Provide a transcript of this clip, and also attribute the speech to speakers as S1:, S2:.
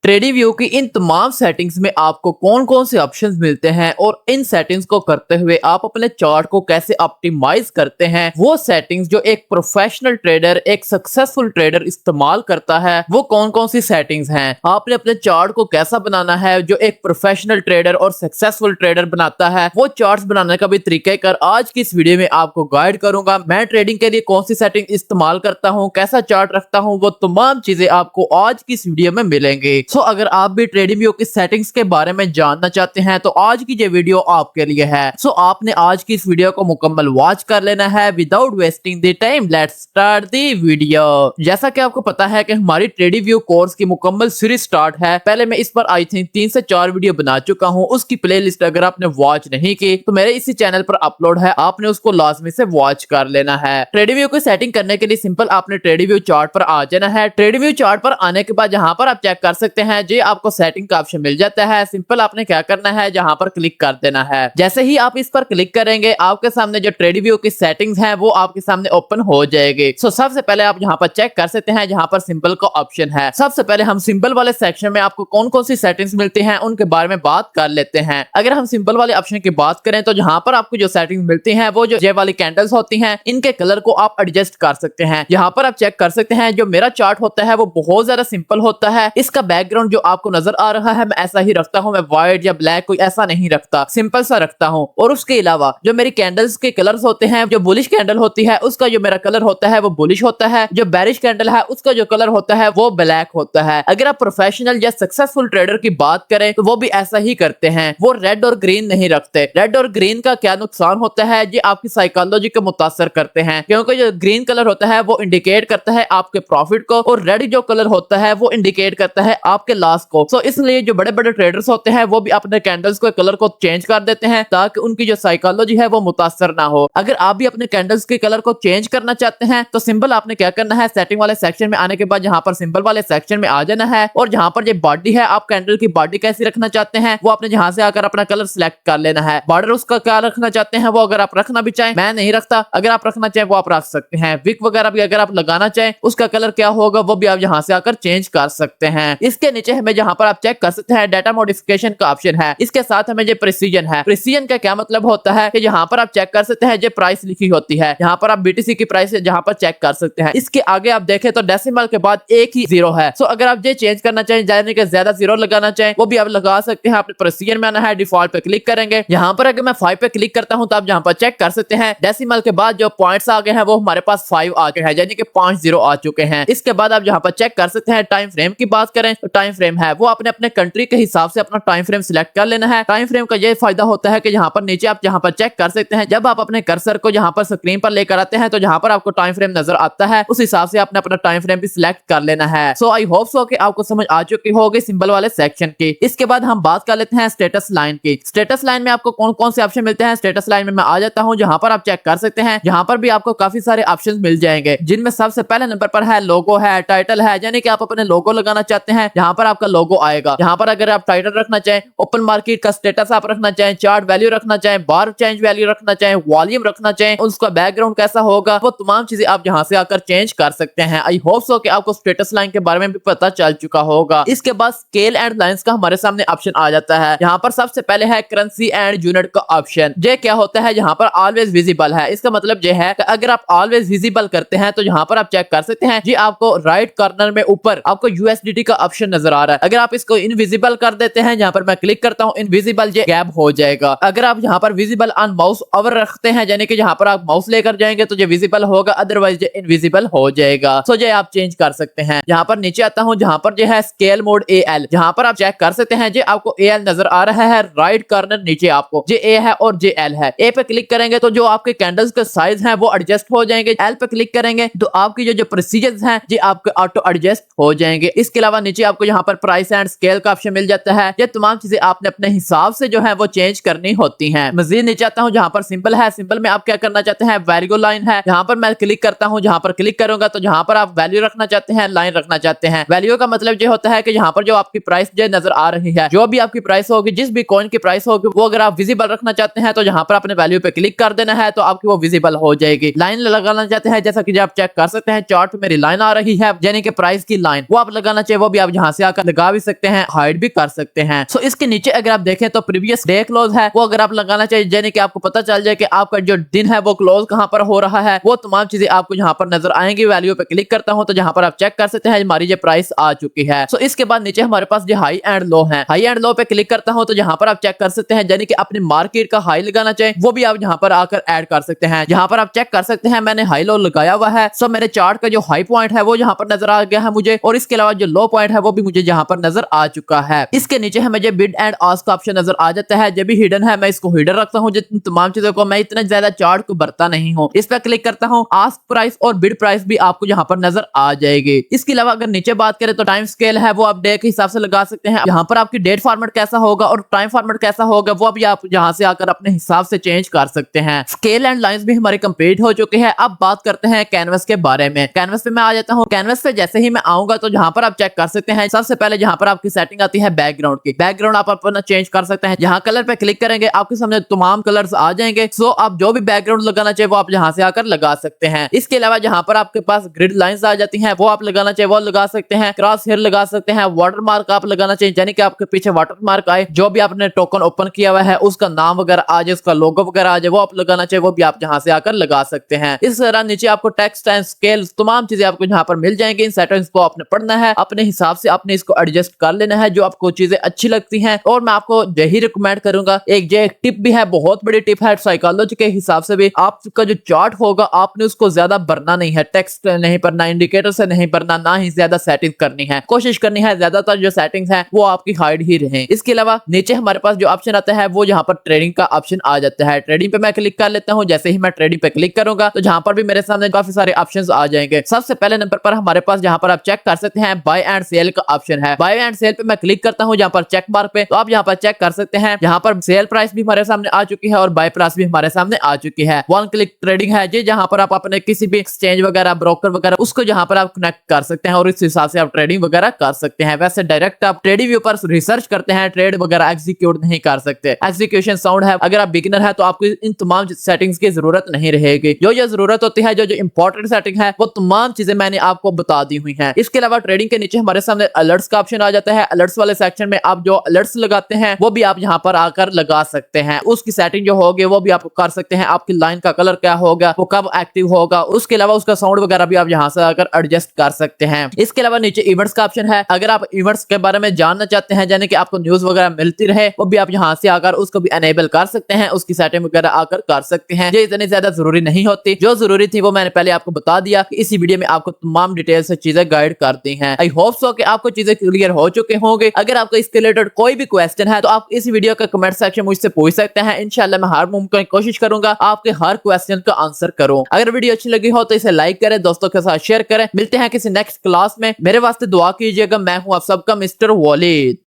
S1: Trading view की इन तमाम settings में आपको कौन कौन से ऑप्शंस मिलते हैं और इन सेटिंग्स को करते हुए आप अपने चार्ट को कैसे ऑप्टिमाइज करते हैं, वो सेटिंग्स जो एक प्रोफेशनल ट्रेडर, एक सक्सेसफुल ट्रेडर इस्तेमाल करता है, वो कौन कौन सी सेटिंग्स हैं। आपने अपने चार्ट को कैसा बनाना है जो एक प्रोफेशनल ट्रेडर और सक्सेसफुल ट्रेडर बनाता है, वो चार्ट्स बनाने का भी तरीकेकार आज की इस वीडियो में आपको गाइड करूंगा। मैं ट्रेडिंग के लिए कौन सी सेटिंग इस्तेमाल करता हूँ, कैसा चार्ट रखता हूँ, वो तमाम चीजें आपको आज की इस वीडियो में मिलेंगे। सो अगर आप भी ट्रेडिंग व्यू की सेटिंग्स के बारे में जानना चाहते हैं तो आज की ये वीडियो आपके लिए है। सो आपने आज की इस वीडियो को मुकम्मल वॉच कर लेना है without wasting the time. Let's start the video. जैसा कि आपको पता है कि हमारी ट्रेडिंग व्यू कोर्स की मुकम्मल सीरीज स्टार्ट है। पहले मैं इस पर आई थिंक 3 से 4 वीडियो बना चुका हूँ। उसकी प्लेलिस्ट अगर आपने वॉच नहीं की तो मेरे इसी चैनल पर अपलोड है, आपने उसको लाजमी से वॉच कर लेना है। ट्रेडिंग व्यू की सेटिंग करने के लिए सिंपल आपने ट्रेडिंग व्यू चार्ट पर आ जाना है। ट्रेडिंग व्यू चार्ट पर आने के बाद यहाँ पर आप चेक कर सकते हैं जी आपको सेटिंग का ऑप्शन मिल जाता है। सिंपल आपने क्या करना है, जहां पर क्लिक कर देना है। जैसे ही आप इस पर क्लिक करेंगे आपके सामने जो ट्रेडिंग व्यू की सेटिंग्स हैं वो आपके सामने ओपन हो जाएगी। सो सबसे पहले आप यहाँ पर चेक कर सकते हैं, जहां पर सिंपल का ऑप्शन है। सबसे पहले हम सिंपल वाले सेक्शन में आपको कौन कौन सी सेटिंग्स मिलती हैं उनके बारे में बात कर लेते हैं। अगर हम सिंपल वाले ऑप्शन की बात करें तो जहां पर आपको जो सेटिंग मिलती है वो जो ये वाली कैंडल्स होती हैं, इनके कलर को आप एडजस्ट कर सकते हैं। यहाँ पर आप चेक कर सकते हैं जो मेरा चार्ट होता है वो बहुत ज्यादा सिंपल होता है। इसका बैकग्राउंड जो आपको नजर आ रहा है मैं ऐसा ही रखता हूं, मैं व्हाइट या ब्लैक कोई ऐसा नहीं रखता, सिंपल सा रखता हूं। और उसके अलावा जो मेरी कैंडल्स के कलर्स होते हैं, जो बुलिश कैंडल होती है उसका जो मेरा कलर होता है वो बुलिश होता है, जो बेरिश कैंडल है उसका जो कलर होता है वो ब्लैक होता है। अगर आप प्रोफेशनल या सक्सेसफुल ट्रेडर की बात करें तो वो भी ऐसा ही करते हैं, वो रेड और ग्रीन नहीं रखते। रेड और ग्रीन का क्या नुकसान होता है, ये आपकी साइकोलॉजी को मुतासर करते हैं, क्योंकि जो ग्रीन कलर होता है वो इंडिकेट करता है आपके प्रॉफिट को और रेड जो कलर होता है वो इंडिकेट करता है आपके लॉस को। सो इसलिए जो बड़े बड़े ट्रेडर्स होते हैं वो भी अपने कैंडल्स के कलर को चेंज कर देते हैं ताकि उनकी जो साइकोलॉजी है वो मुतासर ना हो। अगर आप भी अपने कैंडल्स के कलर को चेंज करना चाहते हैं तो सिंपल आपने क्या करना है, सेटिंग वाले सेक्शन में आने के बाद यहाँ पर सिंपल वाले सेक्शन में आ जाना है और जहाँ पर ये बॉडी है, आप कैंडल की बॉडी कैसी रखना चाहते हैं वो आपने जहाँ से आकर अपना कलर सिलेक्ट कर लेना है। बॉर्डर उसका क्या रखना चाहते हैं वो अगर आप रखना भी चाहें, मैं नहीं रखता, अगर आप रखना चाहें वो आप रख सकते हैं। विक वगैरह भी अगर आप लगाना चाहें उसका कलर क्या होगा वो भी आप यहाँ से आकर चेंज कर सकते हैं। इसके नीचे हमें जहाँ पर आप चेक कर सकते हैं डाटा मॉडिफिकेशन का ऑप्शन है, इसके साथ हमें जो प्रिसीजन है। प्रिसीजन का क्या मतलब होता है कि यहाँ पर आप चेक कर सकते हैं जो प्राइस लिखी होती है, यहाँ पर आप बीटीसी की प्राइस जहाँ पर चेक कर सकते हैं। इसके आगे आप देखें तो डेसिमल के बाद एक ही जीरो है। सो अगर आप ये चेंज करना चाहें, यानी कि ज्यादा जीरो लगाना चाहें, वो भी आप लगा सकते हैं। आपने प्रिसीजन में आना है, डिफॉल्ट पे क्लिक करेंगे। यहाँ पर अगर मैं 5 पे क्लिक करता हूँ तो आप यहाँ पर चेक कर सकते हैं डेसिमल के बाद जो पॉइंट्स आ गए हैं वो हमारे पास 5 आ गए हैं, यानी कि 5 जीरो आ चुके हैं। इसके बाद आप यहाँ पर चेक कर सकते हैं टाइम फ्रेम की बात करें तो टाइम फ्रेम है वो आपने अपने कंट्री के हिसाब से अपना टाइम फ्रेम सिलेक्ट कर लेना है। टाइम फ्रेम का ये फायदा होता है कि यहाँ पर नीचे आप यहाँ पर चेक कर सकते हैं, जब आप अपने कर्सर को यहाँ पर स्क्रीन पर लेकर आते हैं तो जहाँ पर आपको टाइम फ्रेम नजर आता है उस हिसाब से आपने अपना टाइम फ्रेम भी सिलेक्ट कर लेना है। सो आई होप सो कि आपको समझ आ चुकी होगी सिंबल वाले सेक्शन की। इसके बाद हम बात कर लेते हैं स्टेटस लाइन की। स्टेटस लाइन में आपको कौन कौन से ऑप्शन मिलते हैं, स्टेटस लाइन में मैं आ जाता हूँ, जहाँ पर आप चेक कर सकते हैं। यहाँ पर भी आपको काफी सारे ऑप्शन मिल जाएंगे, जिनमें सबसे पहले नंबर पर है लोगो है, टाइटल है, यानी कि आप अपने लोगो लगाना चाहते हैं, यहाँ पर आपका लोगो आएगा। यहाँ पर अगर आप टाइटल रखना चाहें, ओपन मार्केट का स्टेटस आप रखना चाहें, चार्ट वैल्यू रखना चाहें, बार चेंज वैल्यू रखना चाहें, वॉल्यूम रखना चाहें, उसका बैकग्राउंड कैसा होगा, वो तमाम चीजें आप यहाँ से आकर चेंज कर सकते हैं। आई होप सो कि आपको स्टेटस लाइन के बारे में भी पता चल चुका होगा। इसके बाद स्केल एंड लाइंस का हमारे सामने ऑप्शन आ जाता है। यहाँ पर सबसे पहले है करेंसी एंड यूनिट का ऑप्शन। ये क्या होता है, यहाँ पर ऑलवेज विजिबल है। इसका मतलब ये है कि अगर आप ऑलवेज विजिबल करते हैं तो यहाँ पर आप चेक कर सकते हैं जी आपको राइट कॉर्नर में ऊपर आपको यूएसडीटी का ऑप्शन नजर आ रहा है। अगर आप इसको इनविजिबल कर देते हैं, यहाँ पर मैं क्लिक करता हूँ, इनविजिबल ये गैप हो जाएगा। अगर आप यहाँ पर विजिबल ऑन माउस ओवर रखते हैं, यानी कि यहाँ पर आप माउस लेकर जाएंगे तो ये विजिबल होगा, अदरवाइज ये इनविजिबल हो जाएगा। सो ये आप चेंज कर सकते हैं। यहाँ पर नीचे आता हूँ, जहाँ पर जो है स्केल मोड एएल, जहाँ पर आप चेक कर सकते हैं जी आपको एएल नजर आ रहा है राइट कॉर्नर नीचे, आपको जे ए है और जे एल है। ए पे क्लिक करेंगे तो जो आपके कैंडल्स के साइज हैं वो एडजस्ट हो जाएंगे। एल पे क्लिक करेंगे तो आपकी जो प्रोसीजर्स हैं जी आपके ऑटो एडजस्ट हो जाएंगे। इसके अलावा नीचे आपको यहाँ पर प्राइस एंड स्केल का ऑप्शन मिल जाता है। ये तमाम चीजें आपने अपने हिसाब से जो है वो चेंज करनी होती हैं। मजीद नीचे आता हूँ, जहाँ पर सिंपल है, सिंपल में आप क्या करना चाहते हैं, वैल्यू लाइन है, यहाँ पर मैं क्लिक करता हूँ। जहाँ पर क्लिक करूंगा तो जहाँ पर आप वैल्यू रखना चाहते हैं, लाइन रखना चाहते हैं। वैल्यू का मतलब ये होता है कि यहाँ पर जो आपकी प्राइस जो नजर आ रही है, जो भी आपकी प्राइस होगी, जिस भी कॉइन की प्राइस होगी, वो अगर आप विजिबल रखना चाहते हैं तो यहाँ पर अपने वैल्यू पे क्लिक कर देना है तो आपकी वो विजिबल हो जाएगी। लाइन लगाना चाहते हैं, जैसा कि आप चेक कर सकते हैं चार्ट पे मेरी लाइन आ रही है, यानी कि प्राइस की लाइन, वो आप लगाना चाहिए वो भी आप यहाँ से आकर लगा भी सकते हैं, हाइड भी कर सकते हैं। सो इसके नीचे अगर आप देखें तो प्रीवियस डे क्लोज है, वो अगर आप लगाना चाहिए यानी कि आपको पता चल जाए कि आपका जो दिन है वो क्लोज कहां पर हो रहा है, वो तमाम चीजें आपको यहाँ पर नजर आएंगी। वैल्यू पे क्लिक करता हूं तो जहां पर आप चेक कर सकते हैं हमारी ये प्राइस आ चुकी है। सो इसके बाद नीचे हमारे पास जो हाई एंड लो है, हाई एंड लो पे क्लिक करता हूं तो जहां पर आप चेक कर सकते हैं यानी कि अपनी मार्केट का हाई लगाना चाहिए वो भी आप यहाँ पर आकर ऐड कर सकते हैं। यहाँ पर आप चेक कर सकते हैं मैंने हाई लो लगाया हुआ है। सो मेरे चार्ट का जो हाई पॉइंट है वो यहाँ पर नजर आ गया है मुझे, और इसके अलावा जो लो पॉइंट है वो भी मुझे यहाँ पर नजर आ चुका है। इसके नीचे हमें जो बिड एंड आस्क का ऑप्शन नजर आ जाता है, जब भी हिडन है मैं इसको हिडन रखता हूँ। जितनी तमाम चीजों को मैं इतना ज्यादा चार्ट को भरता नहीं हूँ। इस पर क्लिक करता हूँ, आस्क प्राइस और बिड प्राइस भी आपको यहाँ पर नजर आ जाएगी। इसके अलावा अगर नीचे बात करें तो टाइम स्केल है, वो आप डे के हिसाब से लगा सकते हैं। यहाँ पर आपकी डेट फॉर्मेट कैसा होगा और टाइम फॉर्मेट कैसा होगा वो भी आप यहाँ से आकर अपने हिसाब से चेंज कर सकते हैं। स्केल एंड लाइंस भी हमारे कंप्लीट हो चुके हैं। अब बात करते हैं कैनवस के बारे में। कैनवस पे मैं आ जाता हूँ। कैनवस पे जैसे ही मैं आऊंगा तो जहां पर आप चेक कर सकते हैं सबसे पहले जहां पर आपकी सेटिंग आती है बैकग्राउंड की, बैकग्राउंड आप अपना चेंज कर सकते हैं। जहां कलर पे क्लिक करेंगे आपके सामने तमाम कलर्स आ जाएंगे। सो आप जो भी बैकग्राउंड लगाना चाहिए वो आप यहाँ से आकर लगा सकते हैं। इसके अलावा जहां पर आपके पास ग्रिड लाइंस आ जाती हैं वो आप लगाना चाहिए वो लगा सकते हैं। क्रॉस हेयर लगा सकते हैं। वाटर मार्क आप लगाना चाहिए यानी कि आपके पीछे वाटर मार्क आए, जो भी आपने टोकन ओपन किया हुआ है उसका नाम वगैरह आ जाए, उसका लोगो वगैरह आ जाए, वो आप लगाना चाहिए वो भी आप यहाँ से आकर लगा सकते हैं। इस तरह नीचे आपको टेक्स्ट एंड स्केल तमाम चीजें आपको यहाँ पर मिल जाएंगी। इन सेटिंग्स को आपने पढ़ना है, अपने हिसाब से आपने इसको एडजस्ट कर लेना है जो आपको चीजें अच्छी लगती हैं। और मैं आपको यही रिकमेंड करूंगा, एक जो एक टिप भी है, बहुत बड़ी टिप है, साइकोलॉजी के हिसाब से भी आपका जो चार्ट होगा आपने उसको ज्यादा भरना नहीं है, टेक्स्ट नहीं भरना, इंडिकेटर से नहीं भरना, ना ही ज्यादा सेटिंग करनी है। कोशिश करनी है ज्यादातर जो सेटिंग्स है वो आपकी हाइड ही रहे। इसके अलावा नीचे हमारे पास जो ऑप्शन आता है वो यहाँ पर ट्रेडिंग का ऑप्शन आ जाता है। ट्रेडिंग पे मैं क्लिक कर लेता हूँ। जैसे ही मैं ट्रेडिंग पे क्लिक करूंगा तो जहां पर भी मेरे सामने काफी सारे ऑप्शंस आ जाएंगे। सबसे पहले नंबर पर हमारे पास जहां पर आप चेक कर सकते हैं बाय एंड सेल का ऑप्शन है। बाय एंड सेल पे मैं क्लिक करता हूं जहां पर चेक मार्क पे, तो आप यहां पर चेक कर सकते हैं यहां पर सेल प्राइस भी हमारे सामने आ चुकी है और बाय प्राइस भी हमारे सामने आ चुकी है। वन क्लिक ट्रेडिंग है जी, जहां पर आप अपने किसी भी एक्सचेंज वगैरह, ब्रोकर वगैरह उसको जहां पर आप कनेक्ट कर सकते हैं और इस हिसाब से आप ट्रेडिंग वगैरह कर सकते हैं। वैसे डायरेक्ट आप ट्रेडिंग व्यू पर रिसर्च करते हैं, ट्रेड वगैरह एग्जीक्यूट नहीं कर सकते। एग्जीक्यूशन साउंड है, अगर आप बिगिनर है तो आपको इन तमाम सेटिंग्स की जरूरत नहीं रहेगी। जो जरूरत होती है, जो इंपॉर्टेंट सेटिंग है, वो तमाम चीजें मैंने आपको बता दी हुई हैं। इसके अलावा ट्रेडिंग के नीचे हमारे सामने अलर्ट्स का ऑप्शन आ जाता है। अलर्ट्स वाले सेक्शन में आप जो अलर्ट्स लगाते हैं वो भी आप यहाँ पर आकर लगा सकते हैं। उसकी सेटिंग जो होगी वो भी आप कर सकते हैं। आपकी लाइन का कलर क्या होगा, वो कब एक्टिव होगा, उसके अलावा उसका साउंड वगैरह भी आप यहाँ से आकर एडजस्ट कर सकते हैं। इसके अलावा नीचे इवेंट्स का ऑप्शन है। अगर आप इवेंट्स के बारे में जानना चाहते हैं यानी कि आपको न्यूज वगैरह मिलती रहे, वो भी आप यहाँ से आकर उसको भी एनेबल कर सकते हैं, उसकी सेटिंग वगैरह आकर कर सकते हैं। ये इतनी ज्यादा जरूरी नहीं होती, जो जरूरी थी वो मैंने पहले आपको बता दिया कि इसी वीडियो में आपको तमाम डिटेल से चीजें गाइड करती हैं। आई होप सो कि आपको चीजें क्लियर हो चुके होंगे। अगर आपको इसके रिलेटेड कोई भी क्वेश्चन है तो आप इस वीडियो का कमेंट सेक्शन मुझसे पूछ सकते हैं। इंशाल्लाह मैं हर मुमकिन कोशिश करूंगा आपके हर क्वेश्चन का आंसर करूं। अगर वीडियो अच्छी लगी हो तो इसे लाइक करें, दोस्तों के साथ शेयर करें। मिलते हैं किसी नेक्स्ट क्लास में। मेरे वास्ते दुआ कीजिएगा। मैं हूं आप सबका मिस्टर वॉलिद।